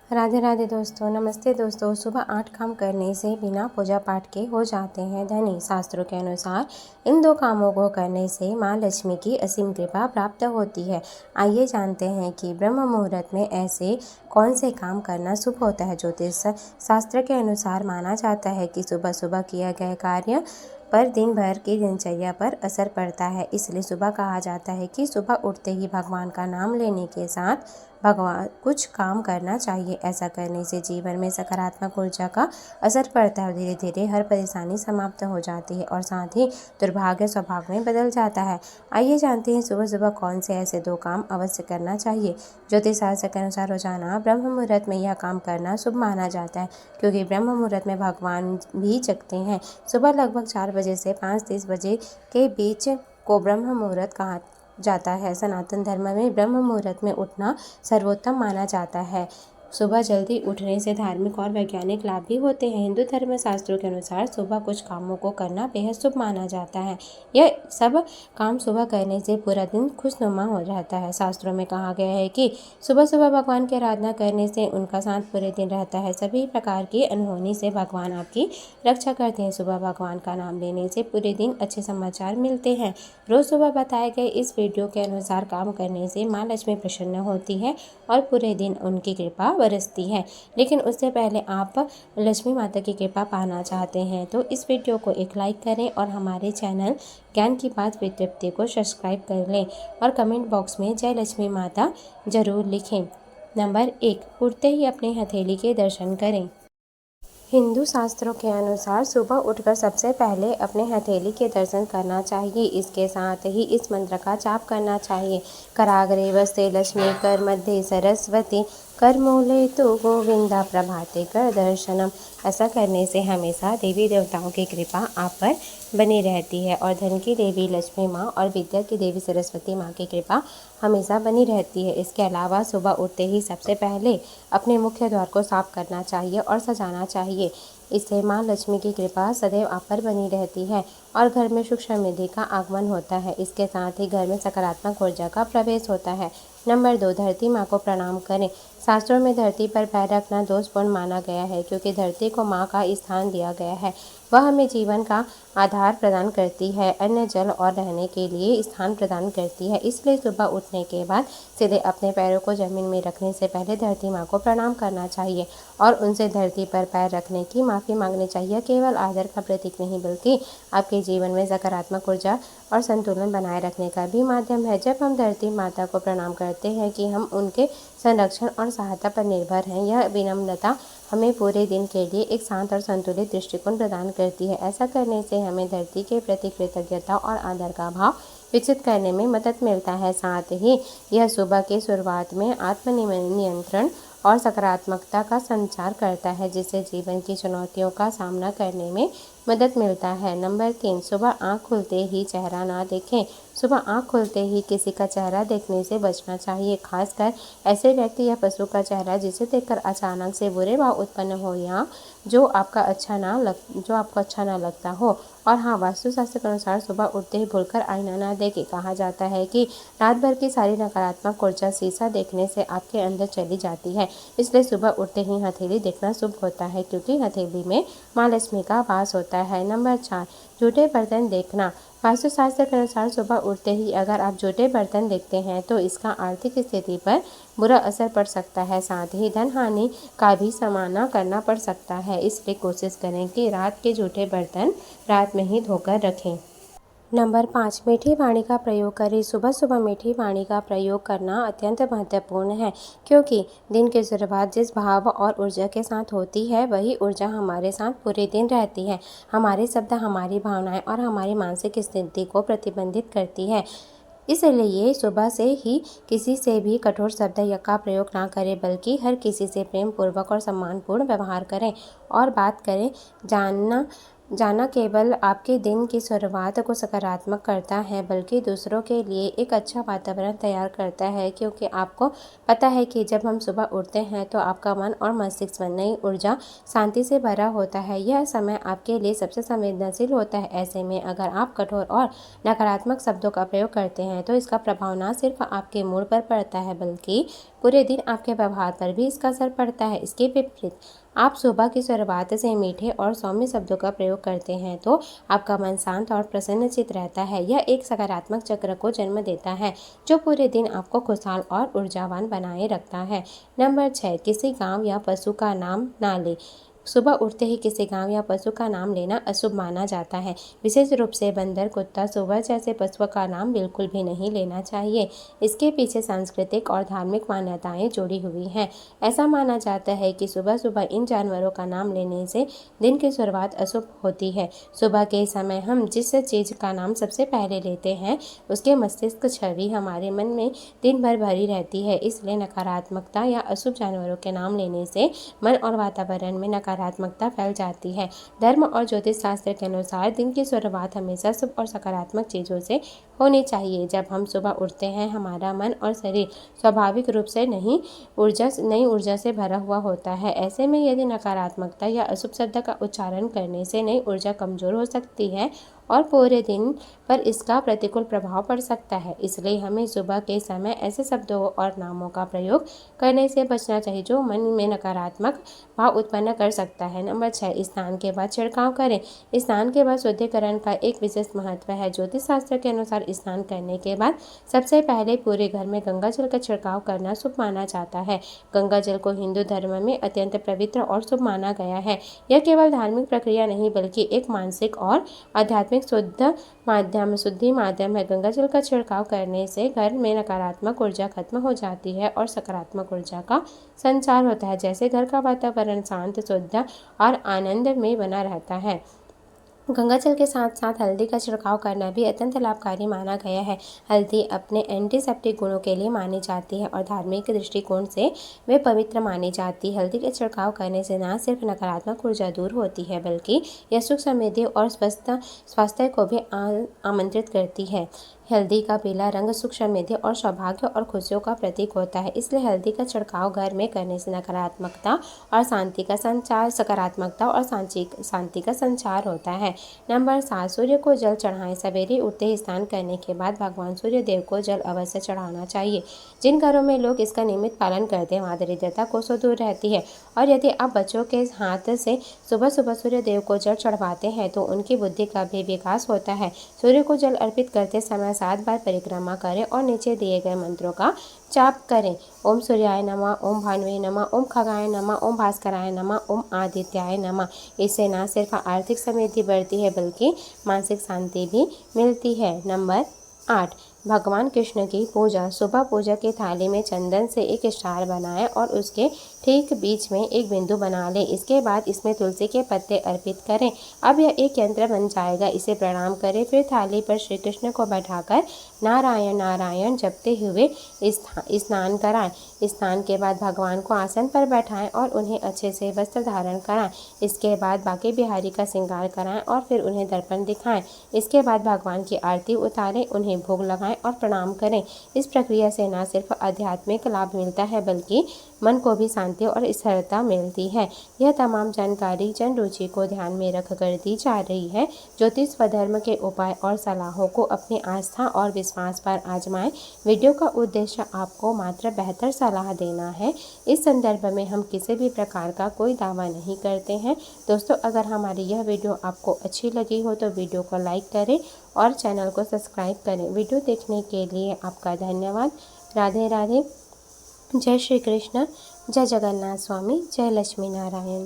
राधे राधे दोस्तों, नमस्ते दोस्तों। सुबह 8 काम करने से बिना पूजा पाठ के हो जाते हैं धनी। शास्त्रों के अनुसार इन 2 कामों को करने से माँ लक्ष्मी की असीम कृपा प्राप्त होती है। आइए जानते हैं कि ब्रह्म मुहूर्त में ऐसे कौन से काम करना शुभ होता है। ज्योतिष शास्त्र के अनुसार माना जाता है कि सुबह सुबह किया गया कार्य पर दिन भर की दिनचर्या पर असर पड़ता है। इसलिए सुबह कहा जाता है कि सुबह उठते ही भगवान का नाम लेने के साथ भगवान कुछ काम करना चाहिए। ऐसा करने से जीवन में सकारात्मक ऊर्जा का असर पड़ता है और धीरे धीरे हर परेशानी समाप्त हो जाती है और साथ ही दुर्भाग्य स्वभाव में बदल जाता है। आइए जानते हैं सुबह सुबह कौन से ऐसे 2 काम अवश्य करना चाहिए। ज्योतिष शास्त्र के अनुसार रोजाना ब्रह्म मुहूर्त में यह काम करना शुभ माना जाता है, क्योंकि ब्रह्म मुहूर्त में भगवान भी जगते हैं। सुबह लगभग 4 बजे से 5:30 बजे के बीच को ब्रह्म मुहूर्त कहा जाता है। सनातन धर्म में ब्रह्म मुहूर्त में उठना सर्वोत्तम माना जाता है। सुबह जल्दी उठने से धार्मिक और वैज्ञानिक लाभ भी होते हैं। हिंदू धर्म शास्त्रों के अनुसार सुबह कुछ कामों को करना बेहद शुभ माना जाता है। यह सब काम सुबह करने से पूरा दिन खुशनुमा हो जाता है। शास्त्रों में कहा गया है कि सुबह सुबह भगवान की आराधना करने से उनका साथ पूरे दिन रहता है। सभी प्रकार की अनहोनी से भगवान आपकी रक्षा करते हैं। सुबह भगवान का नाम लेने से पूरे दिन अच्छे समाचार मिलते हैं। रोज सुबह बताए गए इस वीडियो के अनुसार काम करने से माँ लक्ष्मी प्रसन्न होती है और पूरे दिन उनकी कृपा बरसती है। लेकिन उससे पहले आप लक्ष्मी माता की कृपा पाना चाहते हैं तो इस वीडियो को एक लाइक करें और हमारे चैनल ज्ञान की बात विद तृप्ति को सब्सक्राइब कर लें और कमेंट बॉक्स में जय लक्ष्मी माता जरूर लिखें। नंबर 1, उठते ही अपने हथेली के दर्शन करें। हिंदू शास्त्रों के अनुसार सुबह उठकर सबसे पहले अपने हथेली के दर्शन करना चाहिए। इसके साथ ही इस मंत्र का जाप करना चाहिए। कराग्रे वस्ते लक्ष्मी कर मध्य सरस्वती कर मूले तो गोविंदा प्रभाते कर दर्शनम। ऐसा करने से हमेशा देवी देवताओं की कृपा आप पर बनी रहती है और धन की देवी लक्ष्मी माँ और विद्या की देवी सरस्वती माँ की कृपा हमेशा बनी रहती है। इसके अलावा सुबह उठते ही सबसे पहले अपने मुख्य द्वार को साफ करना चाहिए और सजाना चाहिए। इससे माँ लक्ष्मी की कृपा सदैव आप पर बनी रहती है और घर में सुख समृद्धि का आगमन होता है। इसके साथ ही घर में सकारात्मक ऊर्जा का प्रवेश होता है। नंबर 2, धरती माँ को प्रणाम करें। शास्त्रों में धरती पर पैर रखना दोषपूर्ण माना गया है, क्योंकि धरती को माँ का स्थान दिया गया है। वह हमें जीवन का आधार प्रदान करती है, अन्न जल और रहने के लिए स्थान प्रदान करती है। इसलिए सुबह उठने के बाद सीधे अपने पैरों को जमीन में रखने से पहले धरती माँ को प्रणाम करना चाहिए और उनसे धरती पर पैर रखने की माफ़ी मांगनी चाहिए। केवल आदर का प्रतीक नहीं, बल्कि आपके जीवन में सकारात्मक ऊर्जा और संतुलन बनाए रखने का भी माध्यम है। जब हम धरती माता को प्रणाम करते हैं कि हम उनके संरक्षण और सहायता पर निर्भर हैं। यह विनम्रता हमें पूरे दिन के लिए एक शांत और संतुलित दृष्टिकोण प्रदान करती है। ऐसा करने से हमें धरती के प्रति कृतज्ञता और आदर का भाव विकसित करने में मदद मिलता है। साथ ही यह सुबह की शुरुआत में आत्मनियंत्रण और सकारात्मकता का संचार करता है, जिससे जीवन की चुनौतियों का सामना करने में मदद मिलता है। नंबर 3, सुबह आँख खुलते ही चेहरा ना देखें। सुबह आँख खुलते ही किसी का चेहरा देखने से बचना चाहिए, खासकर ऐसे व्यक्ति या पशु का चेहरा जिसे देखकर अचानक से बुरे भाव उत्पन्न हो या जो आपको अच्छा ना लगता हो। और हाँ, वास्तुशास्त्र के अनुसार सुबह उठते ही भूलकर आईना ना देखें। कहा जाता है कि रात भर की सारी नकारात्मक ऊर्जा शीशा देखने से आपके अंदर चली जाती है। इसलिए सुबह उठते ही हथेली देखना शुभ होता है, क्योंकि हथेली में माँ लक्ष्मी का वास होता है। नंबर 4, जूठे बर्तन देखना। वास्तुशास्त्र के अनुसार सुबह उठते ही अगर आप जूठे बर्तन देखते हैं तो इसका आर्थिक स्थिति पर बुरा असर पड़ सकता है। साथ ही धन हानि का भी सामना करना पड़ सकता है। इसलिए कोशिश करें कि रात के जूठे बर्तन रात में ही धोकर रखें। नंबर 5, मीठी वाणी का प्रयोग करें। सुबह सुबह मीठी वाणी का प्रयोग करना अत्यंत महत्वपूर्ण है, क्योंकि दिन की शुरुआत जिस भाव और ऊर्जा के साथ होती है वही ऊर्जा हमारे साथ पूरे दिन रहती है। हमारे शब्द हमारी भावनाएं और हमारी मानसिक स्थिति को प्रतिबंधित करती है। इसलिए सुबह से ही किसी से भी कठोर शब्द का प्रयोग ना करें, बल्कि हर किसी से प्रेम पूर्वक और सम्मानपूर्ण व्यवहार करें और बात करें। जाना केवल आपके दिन की शुरुआत को सकारात्मक करता है, बल्कि दूसरों के लिए एक अच्छा वातावरण तैयार करता है, क्योंकि आपको पता है कि जब हम सुबह उठते हैं तो आपका मन और मस्तिष्क में नई ऊर्जा शांति से भरा होता है। यह समय आपके लिए सबसे संवेदनशील होता है। ऐसे में अगर आप कठोर और नकारात्मक शब्दों का प्रयोग करते हैं तो इसका प्रभाव न सिर्फ आपके मूड पर पड़ता है, बल्कि पूरे दिन आपके व्यवहार पर भी इसका असर पड़ता है। इसके विपरीत आप सुबह की शुरुआत से मीठे और सौम्य शब्दों का प्रयोग करते हैं तो आपका मन शांत और प्रसन्नचित्त रहता है। यह एक सकारात्मक चक्र को जन्म देता है जो पूरे दिन आपको खुशहाल और ऊर्जावान बनाए रखता है। नंबर 6, किसी गांव या पशु का नाम ना ले। सुबह उठते ही किसी गांव या पशु का नाम लेना अशुभ माना जाता है। विशेष रूप से बंदर, कुत्ता, सुअर जैसे पशुओं का नाम बिल्कुल भी नहीं लेना चाहिए। इसके पीछे सांस्कृतिक और धार्मिक मान्यताएं जुड़ी हुई हैं। ऐसा माना जाता है कि सुबह सुबह इन जानवरों का नाम लेने से दिन की शुरुआत अशुभ होती है। सुबह के समय हम जिस चीज़ का नाम सबसे पहले लेते हैं उसके मस्तिष्क छवि हमारे मन में दिन भर भरी रहती है। इसलिए नकारात्मकता या अशुभ जानवरों के नाम लेने से मन और वातावरण में नकारात्मकता फैल जाती है। धर्म और ज्योतिष शास्त्र के अनुसार दिन की शुरुआत हमेशा शुभ और सकारात्मक चीज़ों से होनी चाहिए। जब हम सुबह उठते हैं हमारा मन और शरीर स्वाभाविक रूप से नई ऊर्जा से भरा हुआ होता है। ऐसे में यदि नकारात्मकता या अशुभ शब्द का उच्चारण करने से नई ऊर्जा कमजोर हो सकती है और पूरे दिन पर इसका प्रतिकूल प्रभाव पड़ सकता है। इसलिए हमें सुबह के समय ऐसे शब्दों और नामों का प्रयोग करने से बचना चाहिए जो मन में नकारात्मक भाव उत्पन्न कर सकता है। नंबर 6, स्नान के बाद छिड़काव करें। स्नान के बाद शुद्धिकरण का एक विशेष महत्व है। ज्योतिष शास्त्र के अनुसार स्नान करने के बाद सबसे पहले पूरे घर में गंगा जल का छिड़काव करना शुभ माना जाता है। गंगा जल को हिंदू धर्म में अत्यंत पवित्र और शुभ माना गया है। यह केवल धार्मिक प्रक्रिया नहीं बल्कि एक मानसिक और आध्यात्मिक शुद्धि माध्यम है। गंगा जल का छिड़काव करने से घर में नकारात्मक ऊर्जा खत्म हो जाती है और सकारात्मक ऊर्जा का संचार होता है। जैसे घर का वातावरण शांत, शुद्ध और आनंद में बना रहता है। गंगा जल के साथ साथ हल्दी का छिड़काव करना भी अत्यंत लाभकारी माना गया है। हल्दी अपने एंटीसेप्टिक गुणों के लिए मानी जाती है और धार्मिक दृष्टिकोण से वे पवित्र मानी जाती है। हल्दी का छिड़काव करने से न सिर्फ नकारात्मक ऊर्जा दूर होती है बल्कि यह सुख, समृद्धि और स्वास्थ्य को भी आमंत्रित करती है। हल्दी का पीला रंग सुख, समृद्धि और सौभाग्य और खुशियों का प्रतीक होता है। इसलिए हल्दी का छिड़काव घर में करने से नकारात्मकता और सकारात्मकता और शांति का संचार होता है। नंबर 7, सूर्य को जल चढ़ाएं। सवेरे उठते ही स्नान करने के बाद भगवान सूर्य देव को जल अवश्य चढ़ाना चाहिए। जिन घरों में लोग इसका नियमित पालन करते हैं वहाँ दरिद्रता कोसों दूर रहती है। और यदि आप बच्चों के हाथ से सुबह सुबह सूर्य देव को जल चढ़वाते हैं तो उनकी बुद्धि का भी विकास होता है। सूर्य को जल अर्पित करते समय 7 बार परिक्रमा करें और नीचे दिए गए मंत्रों का जाप करें। ओम सूर्याय नमः, ओम भानुवे नमः, ओम खगाय नमः, ओम भास्कराय नमः, ओम आदित्याय नमः। इससे न सिर्फ आर्थिक समृद्धि बढ़ती है बल्कि मानसिक शांति भी मिलती है। नंबर 8, भगवान कृष्ण की पूजा। सुबह पूजा की थाली में चंदन से एक स्टार बनाएं और उसके ठीक बीच में एक बिंदु बना लें। इसके बाद इसमें तुलसी के पत्ते अर्पित करें। अब यह एक यंत्र बन जाएगा। इसे प्रणाम करें। फिर थाली पर श्री कृष्ण को बैठाकर नारायण नारायण जपते हुए स्नान कराएं। स्नान के बाद भगवान को आसन पर बैठाएं और उन्हें अच्छे से वस्त्र धारण कराएं। इसके बाद बांके बिहारी का श्रृंगार कराएं और फिर उन्हें दर्पण दिखाएं। इसके बाद भगवान की आरती उतारें, उन्हें भोग लगाएं और प्रणाम करें। इस प्रक्रिया से न सिर्फ आध्यात्मिक लाभ मिलता है बल्कि मन को भी शांति और स्थिरता मिलती है। यह तमाम जानकारी जन रुचि को ध्यान में रखकर दी जा रही है। ज्योतिष व धर्म के उपाय और सलाहों को अपनी आस्था और विश्वास पर आजमाएं। वीडियो का उद्देश्य आपको मात्र बेहतर सलाह देना है। इस संदर्भ में हम किसी भी प्रकार का कोई दावा नहीं करते हैं। दोस्तों, अगर हमारी यह वीडियो आपको अच्छी लगी हो तो वीडियो को लाइक करें और चैनल को सब्सक्राइब करें। वीडियो देखने के लिए आपका धन्यवाद। राधे राधे। जय श्री कृष्ण, जय जगन्नाथ स्वामी, जय लक्ष्मी नारायण।